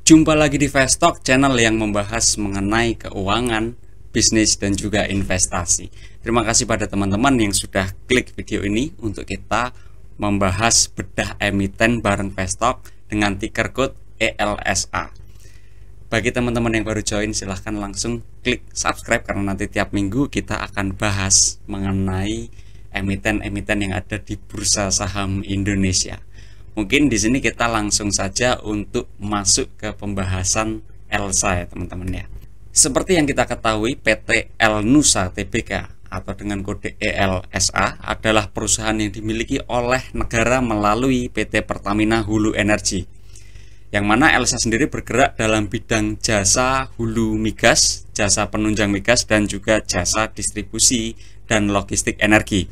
Jumpa lagi di Vestok, channel yang membahas mengenai keuangan, bisnis, dan juga investasi. Terima kasih pada teman-teman yang sudah klik video ini untuk kita membahas bedah emiten bareng Vestok dengan ticker code ELSA. Bagi teman-teman yang baru join, silahkan langsung klik subscribe karena nanti tiap minggu kita akan bahas mengenai emiten-emiten yang ada di Bursa Saham Indonesia. Mungkin di sini kita langsung saja untuk masuk ke pembahasan ELSA ya teman-teman ya. Seperti yang kita ketahui, PT El Nusa Tbk atau dengan kode ELSA adalah perusahaan yang dimiliki oleh negara melalui PT Pertamina Hulu Energi. Yang mana ELSA sendiri bergerak dalam bidang jasa hulu migas, jasa penunjang migas, dan juga jasa distribusi dan logistik energi.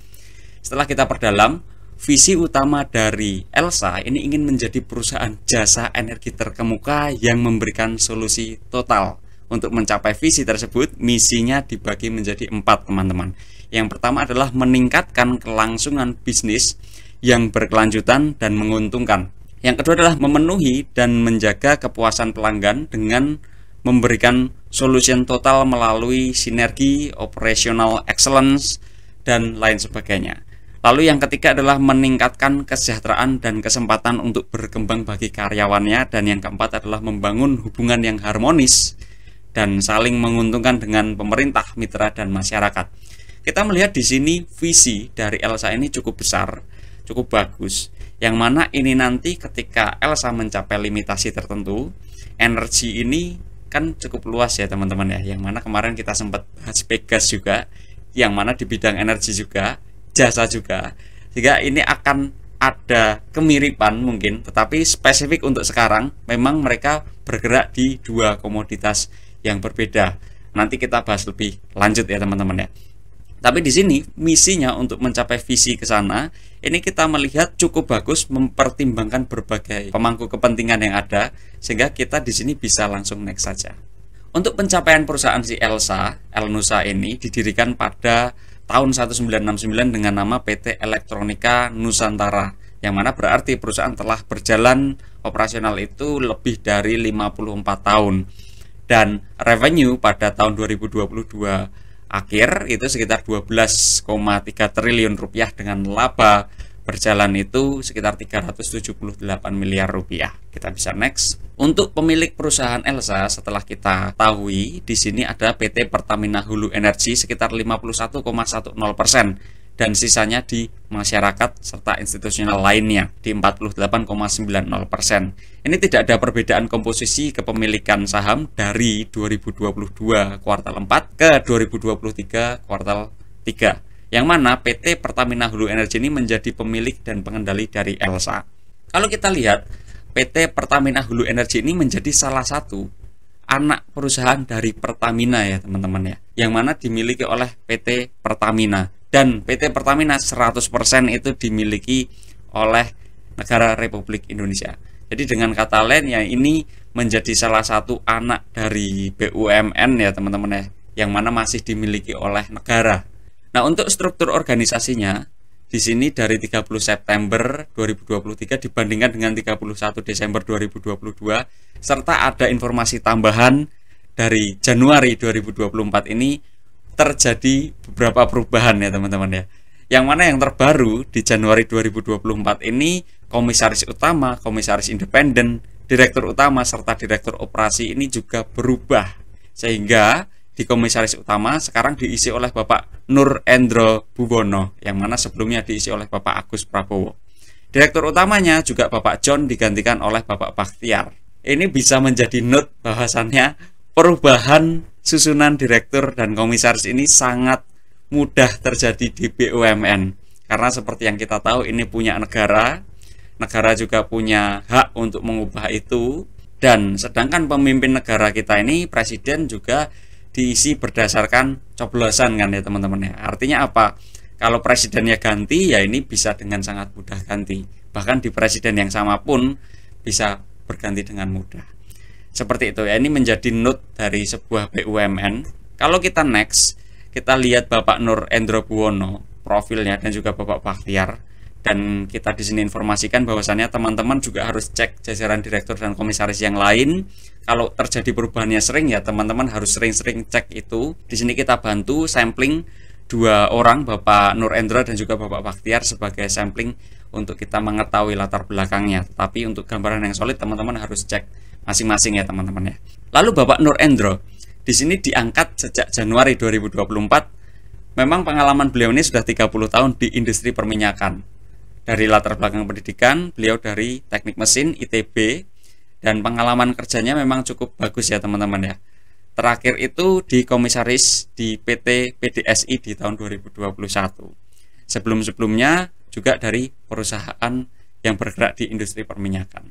Setelah kita perdalam, visi utama dari ELSA ini ingin menjadi perusahaan jasa energi terkemuka yang memberikan solusi total. Untuk mencapai visi tersebut, misinya dibagi menjadi 4 teman-teman. Yang pertama adalah meningkatkan kelangsungan bisnis yang berkelanjutan dan menguntungkan. Yang kedua adalah memenuhi dan menjaga kepuasan pelanggan dengan memberikan solusi total melalui sinergi, operational excellence, dan lain sebagainya. Lalu yang ketiga adalah meningkatkan kesejahteraan dan kesempatan untuk berkembang bagi karyawannya. Dan yang keempat adalah membangun hubungan yang harmonis dan saling menguntungkan dengan pemerintah, mitra, dan masyarakat. Kita melihat di sini visi dari ELSA ini cukup besar, cukup bagus. Yang mana ini nanti ketika ELSA mencapai limitasi tertentu, energi ini kan cukup luas ya teman-teman ya. Yang mana kemarin kita sempat bahas Pegas juga, yang mana di bidang energi juga, jasa juga, sehingga ini akan ada kemiripan mungkin, tetapi spesifik untuk sekarang memang mereka bergerak di dua komoditas yang berbeda. Nanti kita bahas lebih lanjut ya teman-teman ya. Tapi di sini misinya untuk mencapai visi ke sana, ini kita melihat cukup bagus mempertimbangkan berbagai pemangku kepentingan yang ada, sehingga kita di sini bisa langsung next saja. Untuk pencapaian perusahaan si ELSA, El Nusa ini didirikan pada tahun 1969 dengan nama PT Elektronika Nusantara, yang mana berarti perusahaan telah berjalan operasional itu lebih dari 54 tahun. Dan revenue pada tahun 2022 akhir itu sekitar 12,3 triliun rupiah dengan laba berjalan itu sekitar 378 miliar rupiah. Kita bisa next. Untuk pemilik perusahaan ELSA setelah kita ketahui di sini ada PT Pertamina Hulu Energi sekitar 51,10% dan sisanya di masyarakat serta institusional lainnya di 48,90%. Ini tidak ada perbedaan komposisi kepemilikan saham dari 2022 kuartal 4 ke 2023 kuartal 3. Yang mana PT Pertamina Hulu Energi ini menjadi pemilik dan pengendali dari ELSA. Kalau kita lihat, PT Pertamina Hulu Energi ini menjadi salah satu anak perusahaan dari Pertamina ya teman-teman ya, yang mana dimiliki oleh PT Pertamina. Dan PT Pertamina 100% itu dimiliki oleh negara Republik Indonesia. Jadi dengan kata lain ya, ini menjadi salah satu anak dari BUMN ya teman-teman ya, yang mana masih dimiliki oleh negara. Nah, untuk struktur organisasinya di sini dari 30 September 2023 dibandingkan dengan 31 Desember 2022, serta ada informasi tambahan dari Januari 2024 ini terjadi beberapa perubahan ya teman-teman ya. Yang mana yang terbaru di Januari 2024 ini, komisaris utama, komisaris independen, direktur utama serta direktur operasi ini juga berubah, sehingga di komisaris utama sekarang diisi oleh Bapak Nur Endro Buwono, yang mana sebelumnya diisi oleh Bapak Agus Prabowo. Direktur utamanya juga Bapak John digantikan oleh Bapak Bakhtiar. Ini bisa menjadi note bahwasannya perubahan susunan direktur dan komisaris ini sangat mudah terjadi di BUMN. Karena seperti yang kita tahu, ini punya negara juga punya hak untuk mengubah itu. Dan sedangkan pemimpin negara kita ini, presiden juga diisi berdasarkan coblosan kan ya teman-teman ya. Artinya apa? Kalau presidennya ganti ya ini bisa dengan sangat mudah ganti. Bahkan di presiden yang sama pun bisa berganti dengan mudah. Seperti itu ya, ini menjadi note dari sebuah BUMN. Kalau kita next, kita lihat Bapak Nur Endro Buwono, profilnya, dan juga Bapak Bakhtiar. Dan kita di sini informasikan bahwasannya teman-teman juga harus cek jajaran direktur dan komisaris yang lain. Kalau terjadi perubahannya sering ya teman-teman harus sering-sering cek itu. Di sini kita bantu sampling 2 orang, Bapak Nur Endra dan juga Bapak Baktiar sebagai sampling untuk kita mengetahui latar belakangnya. Tapi untuk gambaran yang solid teman-teman harus cek masing-masing ya teman-teman ya. Lalu Bapak Nur Endra di sini diangkat sejak Januari 2024. Memang pengalaman beliau ini sudah 30 tahun di industri perminyakan. Dari latar belakang pendidikan, beliau dari teknik mesin ITB, dan pengalaman kerjanya memang cukup bagus ya teman-teman ya. Terakhir itu di komisaris di PT PDSI di tahun 2021. Sebelum-sebelumnya juga dari perusahaan yang bergerak di industri perminyakan.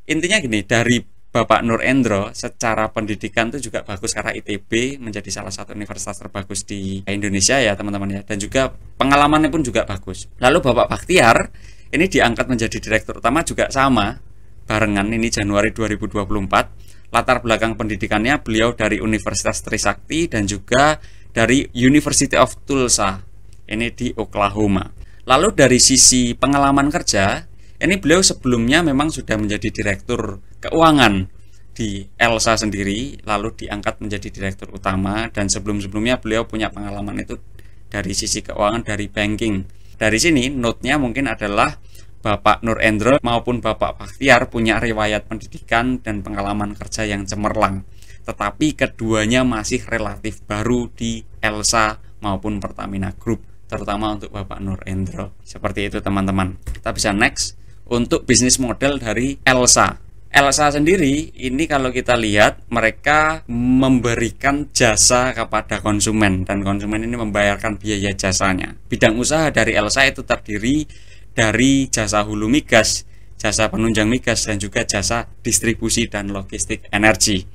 Intinya gini, dari Bapak Nur Endra secara pendidikan itu juga bagus karena ITB menjadi salah satu universitas terbagus di Indonesia ya teman-teman ya, dan juga pengalamannya pun juga bagus. Lalu Bapak Baktiar ini diangkat menjadi direktur utama juga sama barengan, ini Januari 2024. Latar belakang pendidikannya beliau dari Universitas Trisakti dan juga dari University of Tulsa ini di Oklahoma. Lalu dari sisi pengalaman kerja, ini beliau sebelumnya memang sudah menjadi direktur keuangan di Elsa sendiri, lalu diangkat menjadi direktur utama, dan sebelum-sebelumnya beliau punya pengalaman itu dari sisi keuangan, dari banking. Dari sini note-nya mungkin adalah Bapak Nur Endra maupun Bapak Baktiar punya riwayat pendidikan dan pengalaman kerja yang cemerlang, tetapi keduanya masih relatif baru di Elsa maupun Pertamina Group, terutama untuk Bapak Nur Endra. Seperti itu teman-teman. Kita bisa next untuk bisnis model dari Elsa. Elsa sendiri ini kalau kita lihat mereka memberikan jasa kepada konsumen dan konsumen ini membayarkan biaya jasanya. Bidang usaha dari Elsa itu terdiri dari jasa hulu migas, jasa penunjang migas, dan juga jasa distribusi dan logistik energi.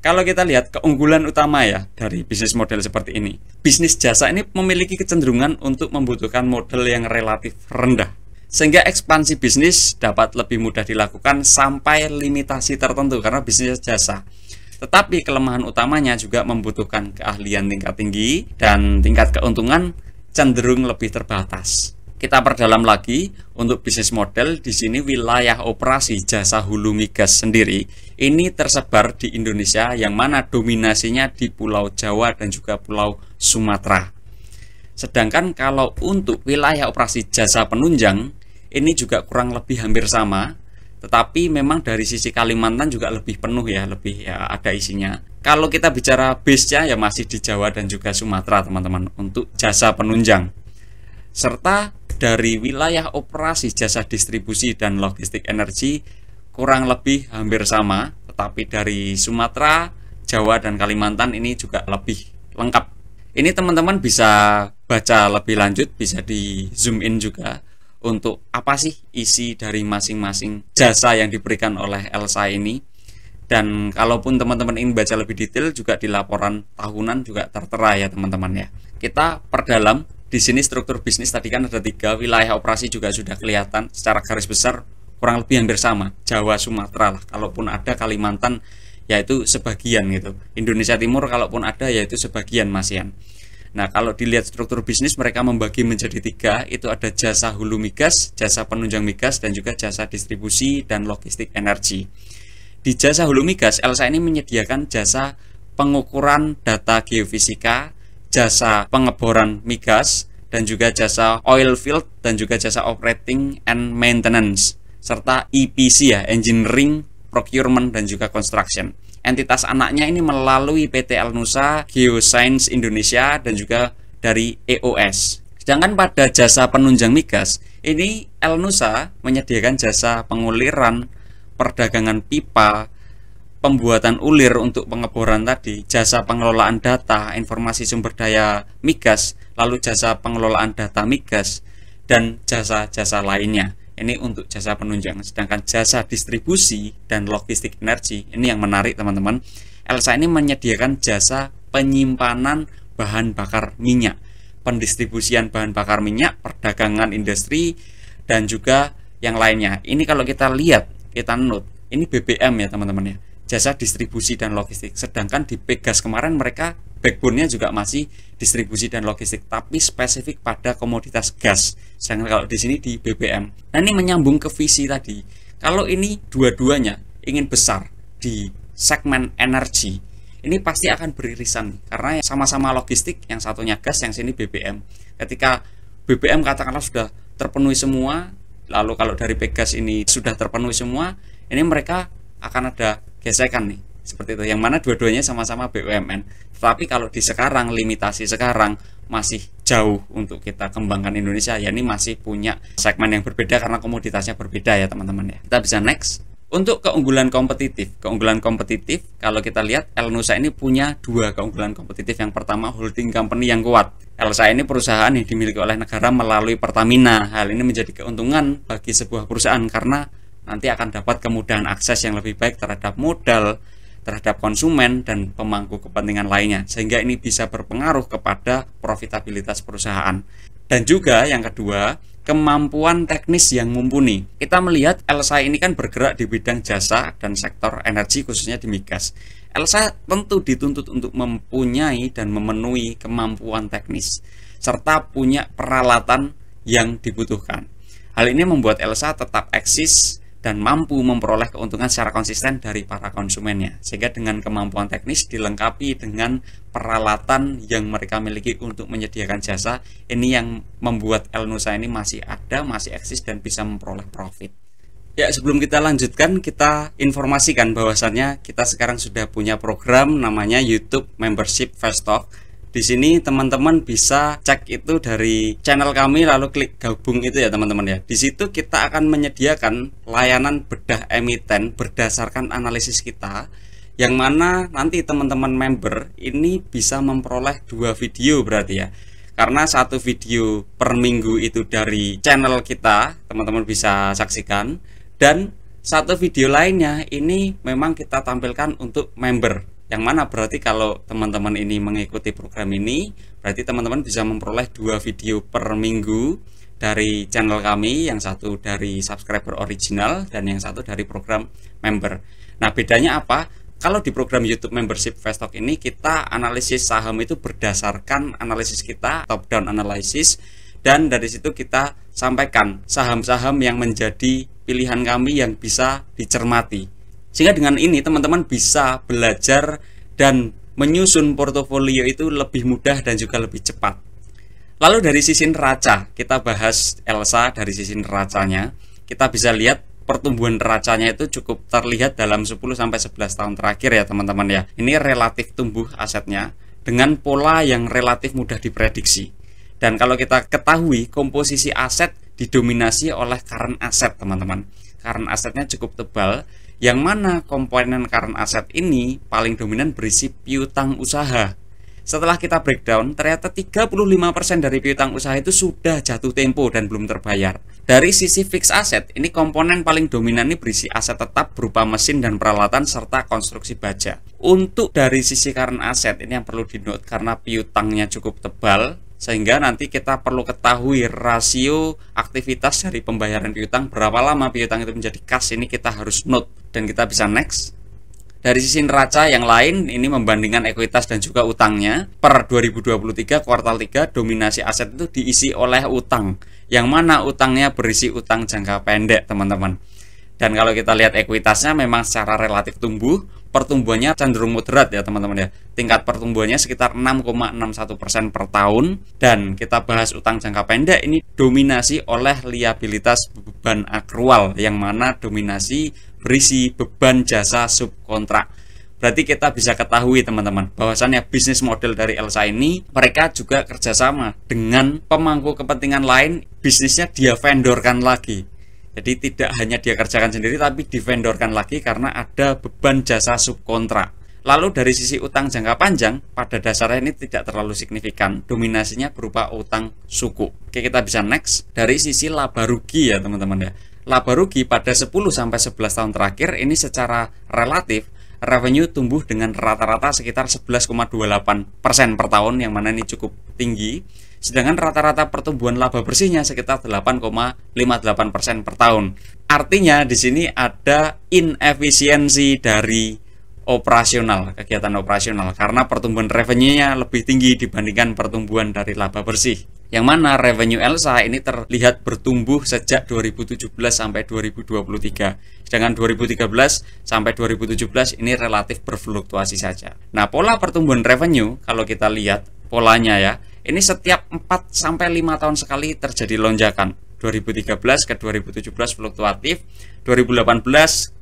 Kalau kita lihat keunggulan utama ya dari bisnis model seperti ini, bisnis jasa ini memiliki kecenderungan untuk membutuhkan modal yang relatif rendah, sehingga ekspansi bisnis dapat lebih mudah dilakukan sampai limitasi tertentu karena bisnis jasa. Tetapi kelemahan utamanya juga membutuhkan keahlian tingkat tinggi dan tingkat keuntungan cenderung lebih terbatas. Kita perdalam lagi untuk bisnis model di sini. Wilayah operasi jasa hulu migas sendiri ini tersebar di Indonesia, yang mana dominasinya di Pulau Jawa dan juga Pulau Sumatera. Sedangkan kalau untuk wilayah operasi jasa penunjang ini juga kurang lebih hampir sama, tetapi memang dari sisi Kalimantan juga lebih penuh ya, lebih ya ada isinya. Kalau kita bicara base-nya ya masih di Jawa dan juga Sumatera teman-teman untuk jasa penunjang. Serta dari wilayah operasi jasa distribusi dan logistik energi kurang lebih hampir sama, tetapi dari Sumatera, Jawa dan Kalimantan ini juga lebih lengkap. Ini teman-teman bisa baca lebih lanjut, bisa di zoom in juga untuk apa sih isi dari masing-masing jasa yang diberikan oleh Elsa ini. Dan kalaupun teman-teman ingin baca lebih detail juga di laporan tahunan juga tertera ya teman-teman ya. Kita perdalam di sini struktur bisnis tadi kan ada 3, wilayah operasi juga sudah kelihatan secara garis besar kurang lebih hampir sama, Jawa Sumatera lah. Kalaupun ada Kalimantan yaitu sebagian gitu. Indonesia Timur kalaupun ada yaitu sebagian masihan. Nah, kalau dilihat struktur bisnis mereka membagi menjadi 3, itu ada jasa hulu migas, jasa penunjang migas, dan juga jasa distribusi dan logistik energi. Di jasa hulu migas, Elsa ini menyediakan jasa pengukuran data geofisika, jasa pengeboran migas, dan juga jasa oil field, dan juga jasa operating and maintenance, serta EPC ya, engineering, procurement, dan juga construction. Entitas anaknya ini melalui PT Elnusa Geoscience Indonesia dan juga dari EOS. Sedangkan pada jasa penunjang migas, ini Elnusa menyediakan jasa penguliran, perdagangan pipa, pembuatan ulir untuk pengeboran tadi, jasa pengelolaan data, informasi sumber daya migas, lalu jasa pengelolaan data migas, dan jasa-jasa lainnya. Ini untuk jasa penunjang. Sedangkan jasa distribusi dan logistik energi, ini yang menarik teman-teman. Elsa ini menyediakan jasa penyimpanan bahan bakar minyak, pendistribusian bahan bakar minyak, perdagangan industri, dan juga yang lainnya. Ini kalau kita lihat, kita note, ini BBM ya teman-teman ya. jasa distribusi dan logistik. Sedangkan di Pegas kemarin mereka backbone-nya juga masih distribusi dan logistik, tapi spesifik pada komoditas gas. Sedangkan kalau di sini di BBM. Nah, ini menyambung ke visi tadi. Kalau ini dua-duanya ingin besar di segmen energi, ini pasti akan beririsan karena sama-sama logistik, yang satunya gas, yang sini BBM. Ketika BBM katakanlah sudah terpenuhi semua, lalu kalau dari Pegas ini sudah terpenuhi semua, ini mereka akan ada gesekan nih, seperti itu, yang mana dua-duanya sama-sama BUMN. Tapi kalau di sekarang, limitasi sekarang masih jauh untuk kita kembangkan Indonesia, ya ini masih punya segmen yang berbeda karena komoditasnya berbeda ya teman-teman ya. Kita bisa next. Untuk keunggulan kompetitif kalau kita lihat Elnusa ini punya dua keunggulan kompetitif. Yang pertama, holding company yang kuat. Elsa ini perusahaan yang dimiliki oleh negara melalui Pertamina. Hal ini menjadi keuntungan bagi sebuah perusahaan karena nanti akan dapat kemudahan akses yang lebih baik terhadap modal, terhadap konsumen dan pemangku kepentingan lainnya, sehingga ini bisa berpengaruh kepada profitabilitas perusahaan. Dan juga yang kedua, kemampuan teknis yang mumpuni. Kita melihat Elsa ini kan bergerak di bidang jasa dan sektor energi, khususnya di migas. Elsa tentu dituntut untuk mempunyai dan memenuhi kemampuan teknis serta punya peralatan yang dibutuhkan. Hal ini membuat Elsa tetap eksis dan mampu memperoleh keuntungan secara konsisten dari para konsumennya, sehingga dengan kemampuan teknis dilengkapi dengan peralatan yang mereka miliki untuk menyediakan jasa, ini yang membuat Elnusa ini masih ada, masih eksis dan bisa memperoleh profit. Ya, sebelum kita lanjutkan, kita informasikan bahwasannya kita sekarang sudah punya program namanya YouTube Membership Fast Talk. Di sini teman-teman bisa cek itu dari channel kami, lalu klik gabung itu ya teman-teman ya. Di situ kita akan menyediakan layanan bedah emiten berdasarkan analisis kita, yang mana nanti teman-teman member ini bisa memperoleh 2 video berarti ya. Karena 1 video per minggu itu dari channel kita, teman-teman bisa saksikan, dan 1 video lainnya ini memang kita tampilkan untuk member. Yang mana berarti kalau teman-teman ini mengikuti program ini, berarti teman-teman bisa memperoleh 2 video per minggu dari channel kami, yang satu dari subscriber original dan yang satu dari program member. Nah, bedanya apa? Kalau di program YouTube Membership Fast Talk ini, kita analisis saham itu berdasarkan analisis kita, top down analysis, dan dari situ kita sampaikan saham-saham yang menjadi pilihan kami yang bisa dicermati. Sehingga dengan ini teman-teman bisa belajar dan menyusun portofolio itu lebih mudah dan juga lebih cepat. Lalu dari sisi neraca, kita bahas Elsa dari sisi neracanya. Kita bisa lihat pertumbuhan neracanya itu cukup terlihat dalam 10-11 tahun terakhir ya teman-teman ya. Ini relatif tumbuh asetnya dengan pola yang relatif mudah diprediksi. Dan kalau kita ketahui, komposisi aset didominasi oleh current asset teman-teman. Current asetnya cukup tebal, yang mana komponen current asset ini paling dominan berisi piutang usaha. Setelah kita breakdown, ternyata 35% dari piutang usaha itu sudah jatuh tempo dan belum terbayar. Dari sisi fixed asset, ini komponen paling dominan ini berisi aset tetap berupa mesin dan peralatan serta konstruksi baja. Untuk dari sisi current asset ini yang perlu di-note karena piutangnya cukup tebal, sehingga nanti kita perlu ketahui rasio aktivitas dari pembayaran piutang, berapa lama piutang itu menjadi kas, ini kita harus note. Dan kita bisa next. Dari sisi neraca yang lain, ini membandingkan ekuitas dan juga utangnya. Per 2023 kuartal 3 dominasi aset itu diisi oleh utang, yang mana utangnya berisi utang jangka pendek teman-teman. Dan kalau kita lihat ekuitasnya memang secara relatif tumbuh, pertumbuhannya cenderung moderat ya teman-teman ya. Tingkat pertumbuhannya sekitar 6,61% per tahun. Dan kita bahas utang jangka pendek, ini dominasi oleh liabilitas beban akrual, yang mana dominasi berisi beban jasa subkontrak. Berarti kita bisa ketahui teman-teman bahwasannya bisnis model dari Elsa ini, mereka juga kerjasama dengan pemangku kepentingan lain, bisnisnya dia vendorkan lagi. Jadi tidak hanya dia kerjakan sendiri, tapi divendorkan lagi karena ada beban jasa subkontrak. Lalu dari sisi utang jangka panjang, pada dasarnya ini tidak terlalu signifikan. Dominasinya berupa utang suku. Oke, kita bisa next. Dari sisi laba rugi ya teman-teman ya. Laba rugi pada 10-11 tahun terakhir ini secara relatif revenue tumbuh dengan rata-rata sekitar 11,28% per tahun, yang mana ini cukup tinggi. Sedangkan rata-rata pertumbuhan laba bersihnya sekitar 8,58% per tahun. Artinya di sini ada inefisiensi dari operasional, kegiatan operasional, karena pertumbuhan revenue-nya lebih tinggi dibandingkan pertumbuhan dari laba bersih. Yang mana revenue Elsa ini terlihat bertumbuh sejak 2017 sampai 2023. Sedangkan 2013 sampai 2017 ini relatif berfluktuasi saja. Nah, pola pertumbuhan revenue kalau kita lihat polanya ya, ini setiap 4 sampai 5 tahun sekali terjadi lonjakan. 2013 ke 2017 fluktuatif, 2018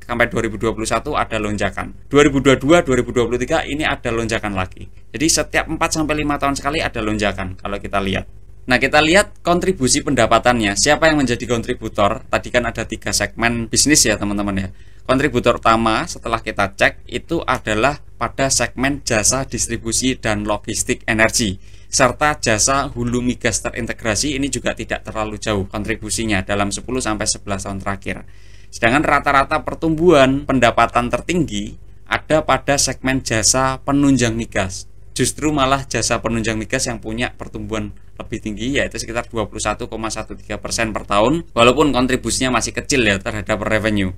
sampai 2021 ada lonjakan. 2022 2023 ini ada lonjakan lagi. Jadi setiap 4 sampai 5 tahun sekali ada lonjakan kalau kita lihat. Nah, kita lihat kontribusi pendapatannya. Siapa yang menjadi kontributor? Tadi kan ada 3 segmen bisnis ya, teman-teman ya. Kontributor utama setelah kita cek itu adalah pada segmen jasa distribusi dan logistik energi, serta jasa hulu migas terintegrasi. Ini juga tidak terlalu jauh kontribusinya dalam 10 sampai 11 tahun terakhir. Sedangkan rata-rata pertumbuhan pendapatan tertinggi ada pada segmen jasa penunjang migas. Justru malah jasa penunjang migas yang punya pertumbuhan lebih tinggi, yaitu sekitar 21,13% per tahun, walaupun kontribusinya masih kecil ya terhadap revenue.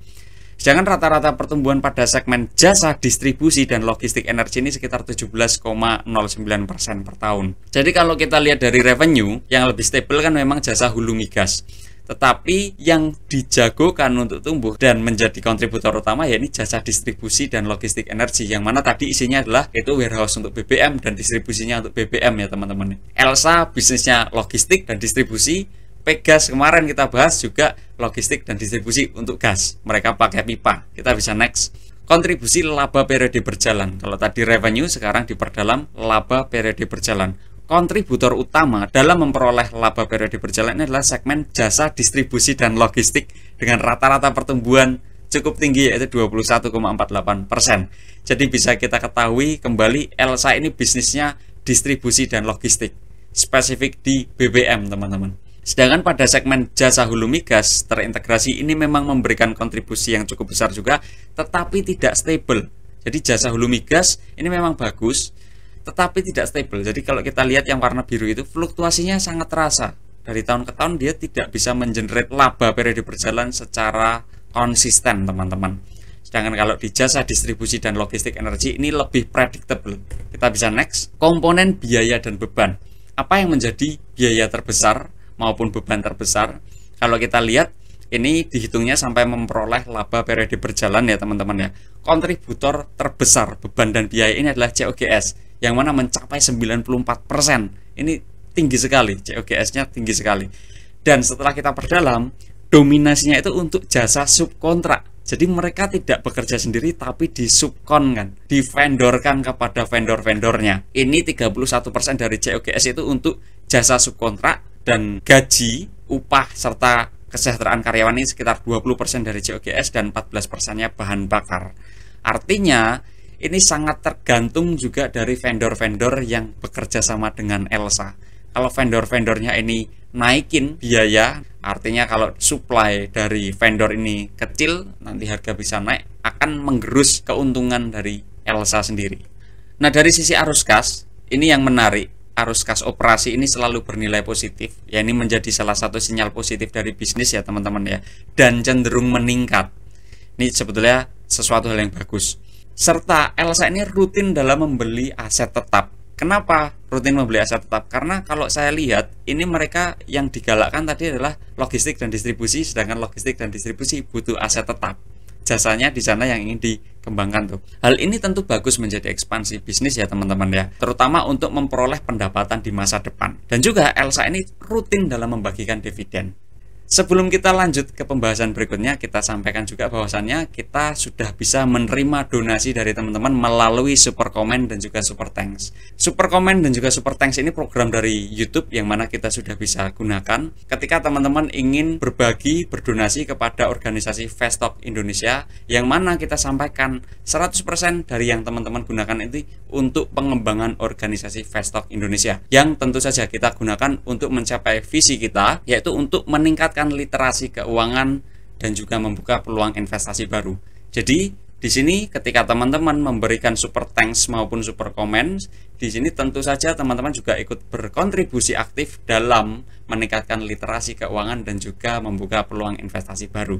Sedangkan rata-rata pertumbuhan pada segmen jasa distribusi dan logistik energi ini sekitar 17,09% per tahun. Jadi kalau kita lihat dari revenue, yang lebih stabil kan memang jasa hulu migas. Tetapi yang dijagokan untuk tumbuh dan menjadi kontributor utama ya ini jasa distribusi dan logistik energi, yang mana tadi isinya adalah itu warehouse untuk BBM dan distribusinya untuk BBM ya teman-teman. Elsa bisnisnya logistik dan distribusi, Pegas kemarin kita bahas juga logistik dan distribusi untuk gas, mereka pakai pipa. Kita bisa next. Kontribusi laba periode berjalan. Kalau tadi revenue, sekarang diperdalam laba periode berjalan. Kontributor utama dalam memperoleh laba periode berjalan ini adalah segmen jasa distribusi dan logistik dengan rata-rata pertumbuhan cukup tinggi, yaitu 21,48%. Jadi bisa kita ketahui kembali Elsa ini bisnisnya distribusi dan logistik, spesifik di BBM teman-teman. Sedangkan pada segmen jasa hulu migas terintegrasi ini memang memberikan kontribusi yang cukup besar juga, tetapi tidak stable. Jadi jasa hulu migas ini memang bagus, tetapi tidak stable. Jadi kalau kita lihat yang warna biru itu fluktuasinya sangat terasa. Dari tahun ke tahun dia tidak bisa mengenerate laba periode berjalan secara konsisten teman-teman. Sedangkan kalau di jasa distribusi dan logistik energi ini lebih predictable. Kita bisa next. Komponen biaya dan beban. Apa yang menjadi biaya terbesar maupun beban terbesar? Kalau kita lihat ini dihitungnya sampai memperoleh laba periode berjalan ya teman-teman ya. Kontributor terbesar beban dan biaya ini adalah COGS, yang mana mencapai 94%. Ini tinggi sekali, COGS-nya tinggi sekali. Dan setelah kita perdalam, dominasinya itu untuk jasa subkontrak. Jadi mereka tidak bekerja sendiri tapi disubkon kan, divendorkan kepada vendor-vendornya. Ini 31% dari COGS itu untuk jasa subkontrak, dan gaji, upah, serta kesejahteraan karyawan ini sekitar 20% dari COGS dan 14%-nya bahan bakar. Artinya ini sangat tergantung juga dari vendor-vendor yang bekerja sama dengan Elsa. Kalau vendor-vendornya ini naikin biaya, artinya kalau supply dari vendor ini kecil, nanti harga bisa naik, akan menggerus keuntungan dari Elsa sendiri. Nah, dari sisi arus kas, ini yang menarik. Arus kas operasi ini selalu bernilai positif, ya ini menjadi salah satu sinyal positif dari bisnis ya teman-teman ya, dan cenderung meningkat. Ini sebetulnya sesuatu hal yang bagus. Serta Elsa ini rutin dalam membeli aset tetap. Kenapa rutin membeli aset tetap? Karena kalau saya lihat ini mereka yang digalakkan tadi adalah logistik dan distribusi, sedangkan logistik dan distribusi butuh aset tetap. Jasanya di sana yang ingin dikembangkan tuh. Hal ini tentu bagus menjadi ekspansi bisnis ya teman-teman ya, terutama untuk memperoleh pendapatan di masa depan. Dan juga Elsa ini rutin dalam membagikan dividen. Sebelum kita lanjut ke pembahasan berikutnya, kita sampaikan juga bahwasannya kita sudah bisa menerima donasi dari teman-teman melalui Super Comment dan juga Super Thanks. Super Comment dan juga Super Thanks ini program dari YouTube yang mana kita sudah bisa gunakan ketika teman-teman ingin berbagi, berdonasi kepada organisasi Vestok Indonesia, yang mana kita sampaikan 100% dari yang teman-teman gunakan itu untuk pengembangan organisasi Vestok Indonesia, yang tentu saja kita gunakan untuk mencapai visi kita, yaitu untuk meningkatkan literasi keuangan dan juga membuka peluang investasi baru. Jadi di sini ketika teman-teman memberikan super thanks maupun super comment, di sini tentu saja teman-teman juga ikut berkontribusi aktif dalam meningkatkan literasi keuangan dan juga membuka peluang investasi baru.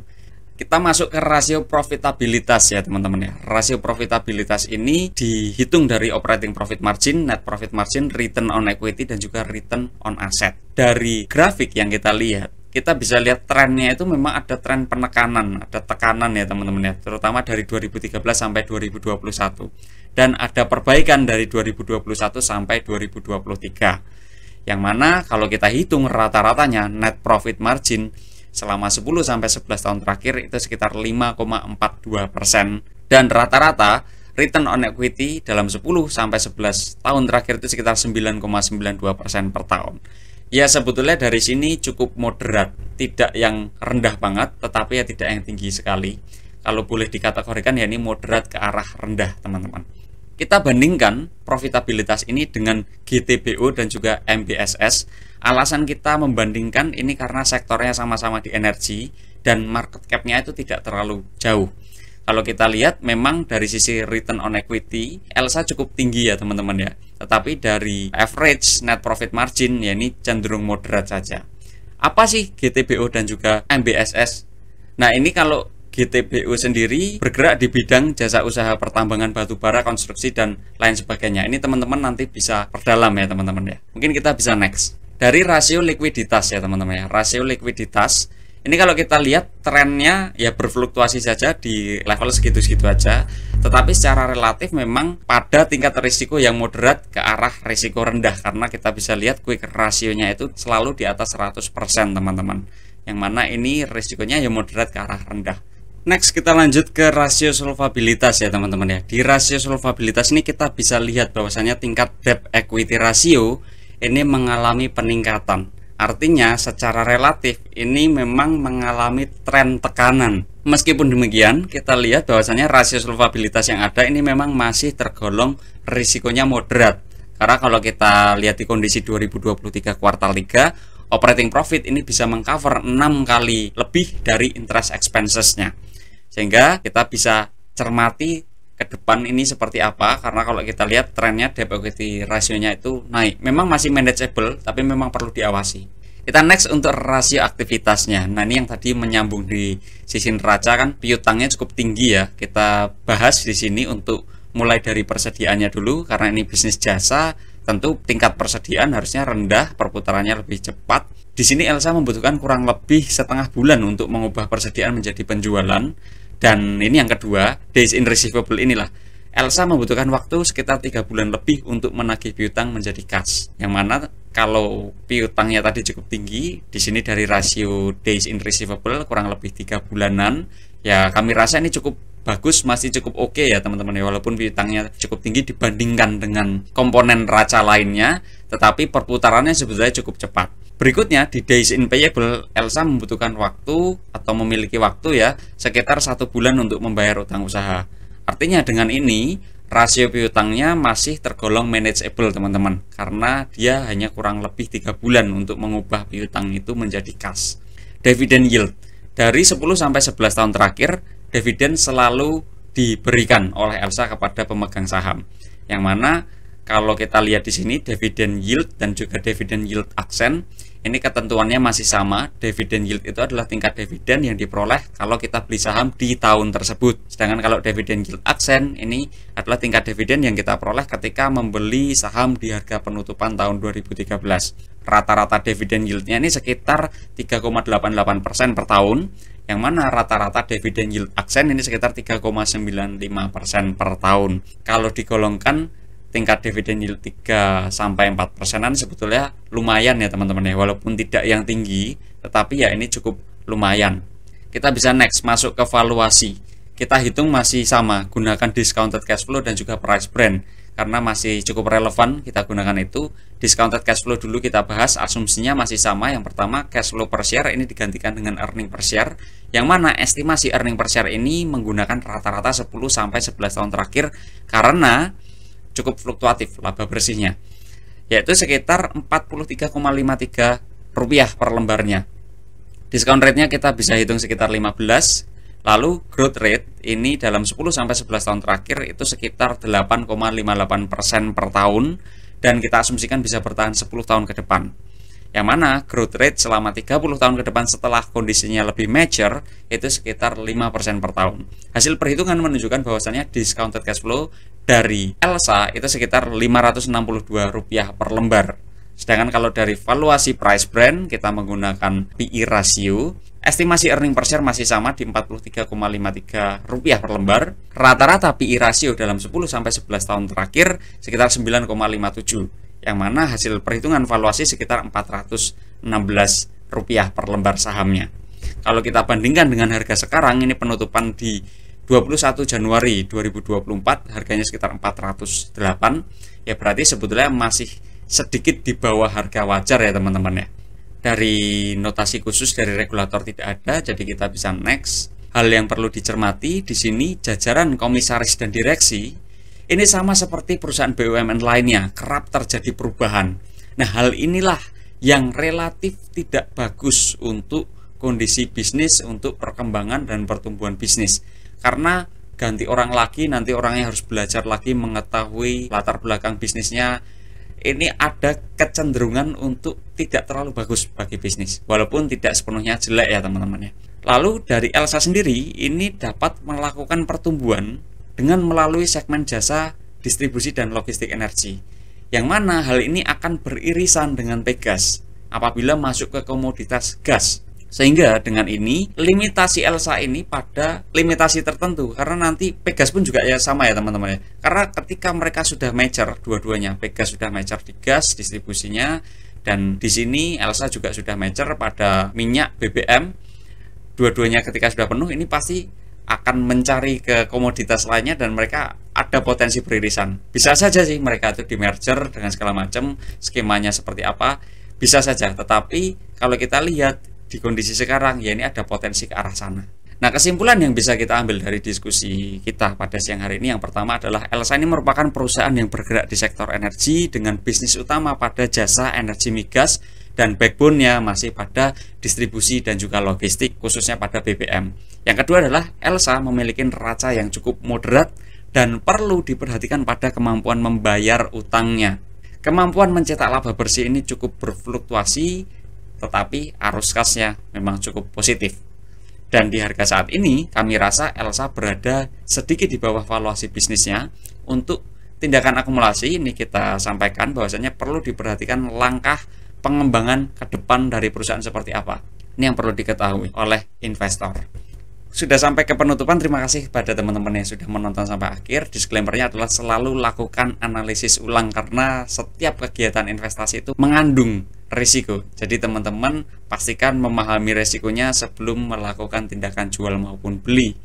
Kita masuk ke rasio profitabilitas ya teman-teman ya. Rasio profitabilitas ini dihitung dari operating profit margin, net profit margin, return on equity, dan juga return on asset. Dari grafik yang kita lihat, kita bisa lihat trennya itu memang ada tren penekanan, ada tekanan ya teman-teman ya, terutama dari 2013 sampai 2021. Dan ada perbaikan dari 2021 sampai 2023. Yang mana kalau kita hitung rata-ratanya net profit margin selama 10 sampai 11 tahun terakhir itu sekitar 5,42%, dan rata-rata return on equity dalam 10 sampai 11 tahun terakhir itu sekitar 9,92% per tahun. Ya sebetulnya dari sini cukup moderat, tidak yang rendah banget tetapi ya tidak yang tinggi sekali. Kalau boleh dikategorikan ya ini moderat ke arah rendah teman-teman. Kita bandingkan profitabilitas ini dengan GTBO dan juga MBSS. Alasan kita membandingkan ini karena sektornya sama-sama di energi dan market cap-nya itu tidak terlalu jauh. Kalau kita lihat memang dari sisi return on equity, ELSA cukup tinggi ya teman-teman ya. Tetapi dari average net profit margin ya ini cenderung moderat saja. Apa sih GTBO dan juga MBSS? Nah ini kalau GTBO sendiri bergerak di bidang jasa usaha pertambangan batubara, konstruksi, dan lain sebagainya. Ini teman-teman nanti bisa perdalam ya teman-teman ya. Mungkin kita bisa next. Dari rasio likuiditas ya teman-teman ya. Rasio likuiditas, ini kalau kita lihat trennya ya berfluktuasi saja di level segitu-segitu aja. Tetapi secara relatif memang pada tingkat risiko yang moderat ke arah risiko rendah. Karena kita bisa lihat quick rasionya itu selalu di atas 100% teman-teman. Yang mana ini risikonya ya moderat ke arah rendah. Next kita lanjut ke rasio solvabilitas ya teman-teman ya. Di rasio solvabilitas ini kita bisa lihat bahwasanya tingkat debt equity ratio ini mengalami peningkatan. Artinya secara relatif ini memang mengalami tren tekanan. Meskipun demikian kita lihat bahwasanya rasio solvabilitas yang ada ini memang masih tergolong risikonya moderat. Karena kalau kita lihat di kondisi 2023 kuartal 3, operating profit ini bisa mengcover 6 kali lebih dari interest expenses-nya. Sehingga kita bisa cermati ke depan ini seperti apa, karena kalau kita lihat trennya debt equity rasionya itu naik. Memang masih manageable, tapi memang perlu diawasi. Kita next untuk rasio aktivitasnya. Nah ini yang tadi menyambung di sisi neraca kan piutangnya cukup tinggi ya. Kita bahas di sini untuk mulai dari persediaannya dulu, karena ini bisnis jasa. Tentu tingkat persediaan harusnya rendah, perputarannya lebih cepat. Di sini ELSA membutuhkan kurang lebih setengah bulan untuk mengubah persediaan menjadi penjualan. Dan ini yang kedua, days in receivable inilah. ELSA membutuhkan waktu sekitar 3 bulan lebih untuk menagih piutang menjadi cash. Yang mana kalau piutangnya tadi cukup tinggi, di sini dari rasio days in receivable kurang lebih 3 bulanan. Ya kami rasa ini cukup bagus, masih cukup oke ya teman-teman ya, walaupun piutangnya cukup tinggi dibandingkan dengan komponen neraca lainnya, tetapi perputarannya sebetulnya cukup cepat. Berikutnya di days in payable, ELSA membutuhkan waktu atau memiliki waktu ya sekitar 1 bulan untuk membayar utang usaha. Artinya dengan ini rasio piutangnya masih tergolong manageable teman-teman, karena dia hanya kurang lebih 3 bulan untuk mengubah piutang itu menjadi cash. Dividend yield dari 10 sampai 11 tahun terakhir, dividen selalu diberikan oleh ELSA kepada pemegang saham. Yang mana kalau kita lihat di sini dividen yield dan juga dividen yield aksen, ini ketentuannya masih sama. Dividen yield itu adalah tingkat dividen yang diperoleh kalau kita beli saham di tahun tersebut. Sedangkan kalau dividen yield aksen ini adalah tingkat dividen yang kita peroleh ketika membeli saham di harga penutupan tahun 2013. Rata-rata dividen yieldnya ini sekitar 3,88% per tahun, yang mana rata-rata dividen yield aksen ini sekitar 3,95% per tahun. Kalau digolongkan tingkat dividen yield 3-4%-an sebetulnya lumayan ya teman-teman ya, walaupun tidak yang tinggi tetapi ya ini cukup lumayan. Kita bisa next masuk ke valuasi. Kita hitung masih sama, gunakan discounted cash flow dan juga price brand karena masih cukup relevan kita gunakan itu. Discounted cash flow dulu kita bahas, asumsinya masih sama. Yang pertama cash flow per share ini digantikan dengan earning per share, yang mana estimasi earning per share ini menggunakan rata-rata 10-11 tahun terakhir karena cukup fluktuatif laba bersihnya, yaitu sekitar Rp43,53 per lembarnya. Discount rate-nya kita bisa hitung sekitar 15. Lalu growth rate ini dalam 10-11 tahun terakhir itu sekitar 8,58% per tahun, dan kita asumsikan bisa bertahan 10 tahun ke depan. Yang mana growth rate selama 30 tahun ke depan setelah kondisinya lebih mature itu sekitar 5% per tahun. Hasil perhitungan menunjukkan bahwasannya discounted cash flow dari ELSA itu sekitar Rp562 per lembar. Sedangkan kalau dari valuasi price brand kita menggunakan PE ratio, estimasi earning per share masih sama di Rp43,53 per lembar. Rata-rata PE ratio dalam 10-11 tahun terakhir sekitar 9,57, yang mana hasil perhitungan valuasi sekitar Rp416 per lembar sahamnya. Kalau kita bandingkan dengan harga sekarang, ini penutupan di 21 Januari 2024 harganya sekitar 408, ya berarti sebetulnya masih sedikit di bawah harga wajar ya teman-teman ya. Dari notasi khusus dari regulator tidak ada, jadi kita bisa next. Hal yang perlu dicermati di sini, jajaran komisaris dan direksi ini sama seperti perusahaan BUMN lainnya, kerap terjadi perubahan. Nah, hal inilah yang relatif tidak bagus untuk kondisi bisnis, untuk perkembangan dan pertumbuhan bisnis. Karena ganti orang lagi, nanti orangnya harus belajar lagi mengetahui latar belakang bisnisnya. Ini ada kecenderungan untuk tidak terlalu bagus bagi bisnis, walaupun tidak sepenuhnya jelek ya teman-teman ya. Lalu dari ELSA sendiri ini dapat melakukan pertumbuhan dengan melalui segmen jasa distribusi dan logistik energi, yang mana hal ini akan beririsan dengan Pegas apabila masuk ke komoditas gas. Sehingga dengan ini limitasi ELSA ini pada limitasi tertentu, karena nanti Pegas pun juga ya sama ya teman-teman ya. Karena ketika mereka sudah mature dua-duanya, Pegas sudah mature di gas distribusinya, dan di sini ELSA juga sudah mature pada minyak BBM. Dua-duanya ketika sudah penuh ini pasti akan mencari ke komoditas lainnya dan mereka ada potensi beririsan. Bisa saja sih mereka itu di merger dengan segala macam, skemanya seperti apa, bisa saja. Tetapi kalau kita lihat di kondisi sekarang ya ini ada potensi ke arah sana. Nah, kesimpulan yang bisa kita ambil dari diskusi kita pada siang hari ini yang pertama adalah ELSA ini merupakan perusahaan yang bergerak di sektor energi dengan bisnis utama pada jasa energi migas dan backbone-nya masih pada distribusi dan juga logistik khususnya pada BBM. Yang kedua adalah ELSA memiliki neraca yang cukup moderat dan perlu diperhatikan pada kemampuan membayar utangnya. Kemampuan mencetak laba bersih ini cukup berfluktuasi, tetapi arus kasnya memang cukup positif. Dan di harga saat ini kami rasa ELSA berada sedikit di bawah valuasi bisnisnya. Untuk tindakan akumulasi ini kita sampaikan bahwasanya perlu diperhatikan langkah pengembangan ke depan dari perusahaan seperti apa. Ini yang perlu diketahui oleh investor. Sudah sampai ke penutupan, terima kasih pada teman-teman yang sudah menonton sampai akhir. Disclaimer-nya adalah selalu lakukan analisis ulang karena setiap kegiatan investasi itu mengandung risiko. Jadi teman-teman pastikan memahami risikonya sebelum melakukan tindakan jual maupun beli.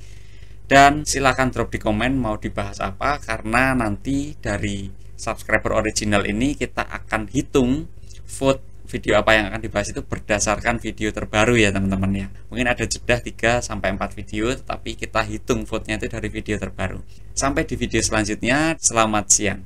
Dan silahkan drop di komen mau dibahas apa, karena nanti dari subscriber original ini kita akan hitung vote video apa yang akan dibahas itu berdasarkan video terbaru ya teman-teman ya. Mungkin ada jeda 3-4 video, tetapi kita hitung vote-nya itu dari video terbaru. Sampai di video selanjutnya, selamat siang.